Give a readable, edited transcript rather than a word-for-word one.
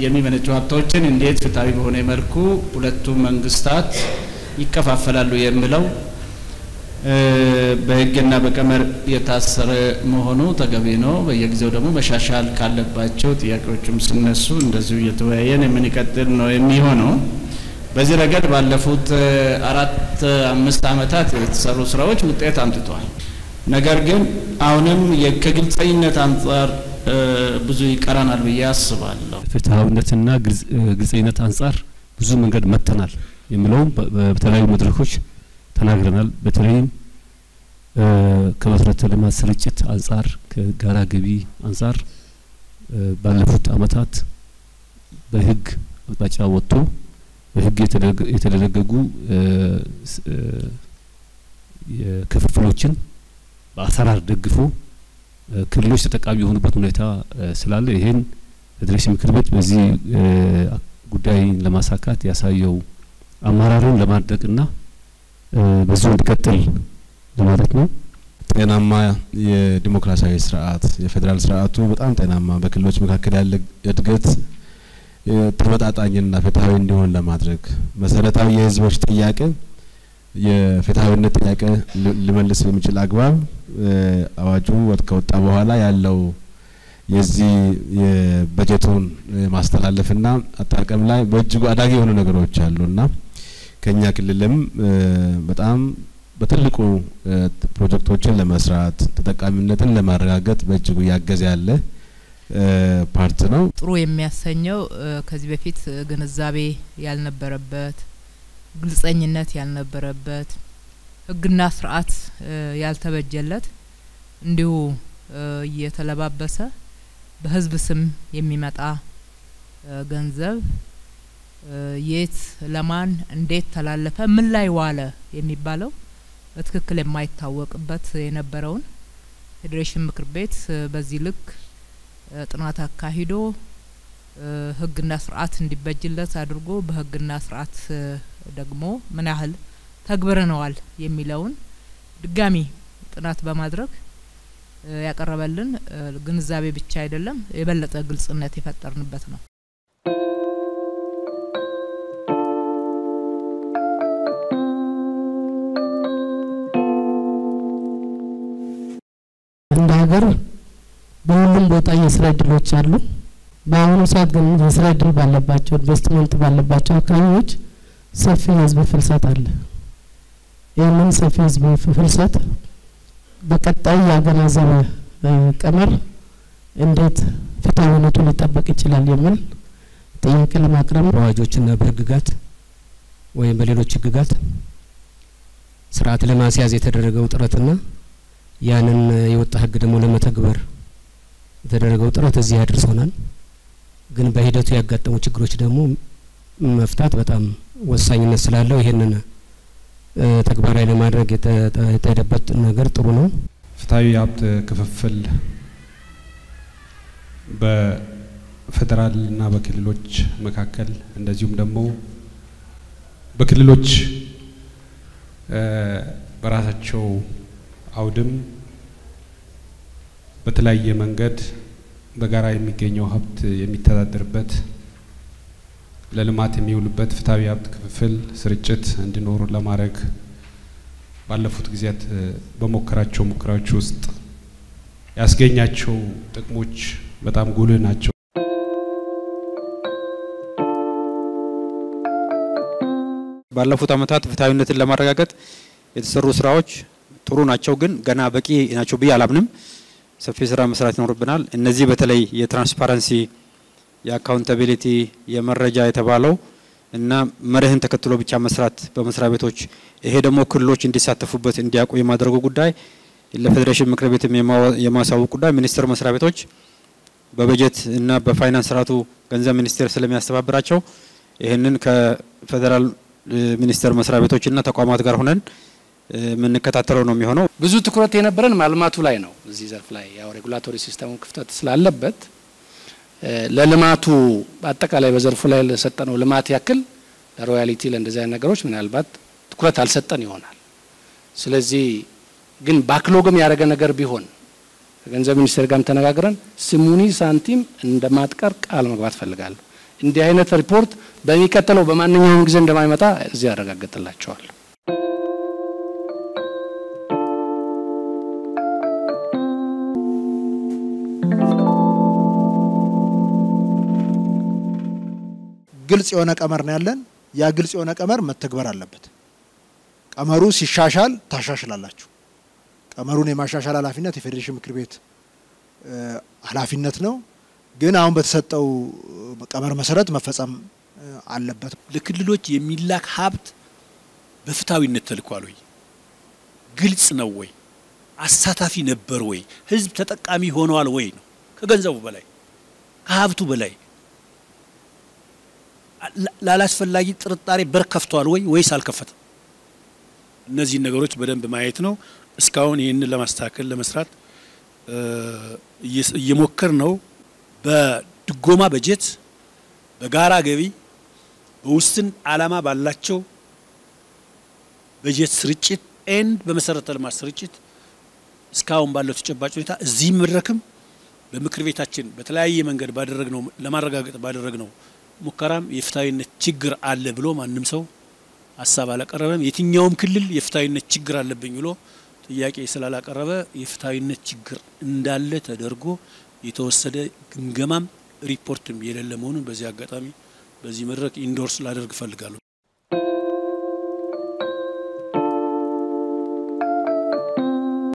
የሚመነጩ ሀብቶችን እንዴት ፍትሃዊ በሆነ መልኩ ሁለቱም መንግስታት ይከፋፈላሉ የሚለው በህግና በቀመር የታሰረ መሆኑ ተገቢ ነው። በየጊዜው ደግሞ መሻሻል ካለባቸው ጥያቄዎችም ሲነሱ እንደዚሁ እየተወያየን የምንቀጥል ነው የሚሆነው። በዚህ ረገድ ባለፉት 4-5 ዓመታት የተሰሩ ስራዎች ውጤት አምጥተዋል። ነገር ግን አሁንም ከግልጽነት አንፃር ብዙ ይቀራናል ብዬ አስባለሁ። ፍትሃዊነትና ግልጽነት አንፃር ብዙ መንገድ መተናል የሚለው በተለያዩ መድረኮች ተናግረናል። በተለይም ከመሰረተ ልማት ስርጭት አንፃር ከጋራ ገቢ አንፃር ባለፉት አመታት በህግ አቅጣጫ ወጥቶ በህግ የተደነገጉ የክፍፍሎችን በአሰራር ደግፎ ክልሎች ተጠቃሚ የሆኑበት ሁኔታ ስላለ ይሄን ፌዴሬሽን ምክር ቤት በዚህ ጉዳይ ለማሳካት ያሳየው አማራሩን ለማድረግና በዚህ እንዲቀጥል ለማለት ነው። ጤናማ የዲሞክራሲያዊ ስርዓት የፌደራል ስርዓቱ በጣም ጤናማ በክልሎች መካከል ያለ እድገት ተመጣጣኝና ፍትሃዊ እንዲሆን ለማድረግ መሰረታዊ የህዝቦች ጥያቄ የፍትሃዊነት ጥያቄ ሊመልስ በሚችል አግባብ አዋጁ ወጣ በኋላ ያለው የዚህ የበጀቱን ማስተላለፍና አጠቃቀም ላይ በእጅጉ አዳጊ የሆኑ ነገሮች አሉና ከኛ ክልልም በጣም በትልቁ ፕሮጀክቶችን ለመስራት ተጠቃሚነትን ለማረጋገጥ በእጅጉ ያገዘ ያለ ፓርት ነው። ጥሩ የሚያሰኘው ከዚህ በፊት ግንዛቤ ያልነበረበት ግልጽኝነት ያልነበረበት ህግና ስርዓት ያልተበጀለት እንዲሁ እየተለባበሰ በህዝብ ስም የሚመጣ ገንዘብ የት ለማን እንዴት ተላለፈ ምን ላይ ዋለ የሚባለው በትክክል የማይታወቅበት የነበረውን ፌዴሬሽን ምክር ቤት በዚህ ልክ ጥናት አካሂዶ ህግና ስርዓት እንዲበጅለት አድርጎ በህግና ስርዓት ደግሞ ምን ያህል ተግብረናል የሚለውን ድጋሚ ጥናት በማድረግ ያቀረበልን ግንዛቤ ብቻ አይደለም የበለጠ ግልጽነት የፈጠርንበት ነው። እንደ ሀገር በሁሉም ቦታ የስራ እድሎች አሉ። በአሁኑ ሰዓት ግን የስራ እድል ባለባቸው ኢንቨስትመንት ባለባቸው አካባቢዎች ሰፊ ህዝብ ፍልሰት አለ። ይህንን ሰፊ ህዝብ ፍልሰት በቀጣይ ያገናዘበ ቀመር እንዴት ፍትሃዊነቱ ሊጠበቅ ይችላል የሚል ጥያቄ ለማቅረብ በአዋጆችና በህግጋት ወይም በሌሎች ህግጋት ስርዓት ለማስያዝ የተደረገው ጥረትና ያንን የወጣ ህግ ደግሞ ለመተግበር የተደረገው ጥረት እዚህ ያደርሰናል። ግን በሂደቱ ያጋጠሙ ችግሮች ደግሞ መፍታት በጣም ወሳኝነት ስላለው ይሄንን ተግባራዊ ለማድረግ የተደረበት ነገር ጥሩ ነው። ፍትሃዊ ሀብት ክፍፍል በፌደራልና በክልሎች መካከል እንደዚሁም ደግሞ በክልሎች በራሳቸው አውድም በተለያየ መንገድ በጋራ የሚገኘው ሀብት የሚተዳደርበት ለልማት የሚውልበት ፍትሃዊ ሀብት ክፍፍል ስርጭት እንዲኖር ለማድረግ ባለፉት ጊዜያት በመከራቸው ሙከራዎች ውስጥ ያስገኛቸው ጥቅሞች በጣም ጉልህ ናቸው። ባለፉት አመታት ፍትሃዊነትን ለማረጋገጥ የተሰሩ ስራዎች ጥሩ ናቸው፣ ግን ገና በቂ ናቸው ብዬ አላምንም። ሰፊ ስራ መስራት ይኖርብናል። እነዚህ በተለይ የትራንስፓረንሲ የአካውንታቢሊቲ የመረጃ የተባለው እና መርህን ተከትሎ ብቻ መስራት በመስሪያ ቤቶች ይሄ ደግሞ ክልሎች እንዲሳተፉበት እንዲያውቁ የማድረጉ ጉዳይ ለፌዴሬሽን ምክር ቤትም የማሳወቅ ጉዳይ ሚኒስቴር መስሪያ ቤቶች በበጀት እና በፋይናንስ ስርዓቱ ገንዘብ ሚኒስቴር ስለሚያስተባብራቸው ይሄንን ከፌዴራል ሚኒስቴር መስሪያ ቤቶችና ተቋማት ጋር ሆነን ምን ከተተለው ነው የሚሆነው። ብዙ ትኩረት የነበረን ማልማቱ ላይ ነው። እዚህ ዘርፍ ላይ ያው ሬጉላቶሪ ሲስተሙ ክፍተት ስላለበት ለልማቱ በአጠቃላይ በዘርፉ ላይ ለሰጠነው ልማት ያክል ለሮያሊቲ ለእንደዚህ አይነት ነገሮች ምናልባት ትኩረት አልሰጠን ይሆናል። ስለዚህ ግን ባክሎግም ያደረገ ነገር ቢሆን ከገንዘብ ሚኒስቴር ጋርም ተነጋግረን ስሙኒ ሳንቲም እንደማጥቀር ቃል መግባት ፈልጋለሁ። እንዲህ አይነት ሪፖርት በሚከተለው በማንኛውም ጊዜ እንደማይመጣ እዚህ ያረጋግጥላቸዋል። ግልጽ የሆነ ቀመር ነው ያለን። ያ ግልጽ የሆነ ቀመር መተግበር አለበት። ቀመሩ ሲሻሻል ታሻሽላላችሁ። ቀመሩን የማሻሻል ኃላፊነት የፌዴሬሽን ምክር ቤት ኃላፊነት ነው። ግን አሁን በተሰጠው ቀመር መሰረት መፈጸም አለበት። ለክልሎች የሚላክ ሀብት በፍታዊነት ተልኳል ወይ? ግልጽ ነው ወይ? አሳታፊ ነበር ወይ? ህዝብ ተጠቃሚ ሆኗል ወይ ነው? ከገንዘቡ በላይ ከሀብቱ በላይ ላላስፈላጊ ጥርጣሬ በር ከፍቷል ወይ ወይስ አልከፈተም? እነዚህ ነገሮች በደንብ ማየት ነው። እስካሁን ይሄንን ለማስተካከል ለመስራት እየሞከር ነው። በድጎማ በጀት በጋራ ገቢ በውስን ዓላማ ባላቸው በጀት ስርጭት ኤንድ በመሰረተ ልማት ስርጭት እስካሁን ባለው ተጨባጭ ሁኔታ እዚህ መድረክም በምክር ቤታችን በተለያየ መንገድ ባደረግነው ለማረጋገጥ ባደረግነው ሙከራም የፍታዊነት ችግር አለ ብሎ ማንም ሰው ሐሳብ አላቀረበም። የትኛውም ክልል የፍታዊነት ችግር አለብኝ ብሎ ጥያቄ ስላላቀረበ የፍታዊነት ችግር እንዳለ ተደርጎ የተወሰደ ግምገማም ሪፖርትም የሌለ መሆኑን በዚህ አጋጣሚ በዚህ መድረክ ኢንዶርስ ላደርግ ፈልጋለሁ።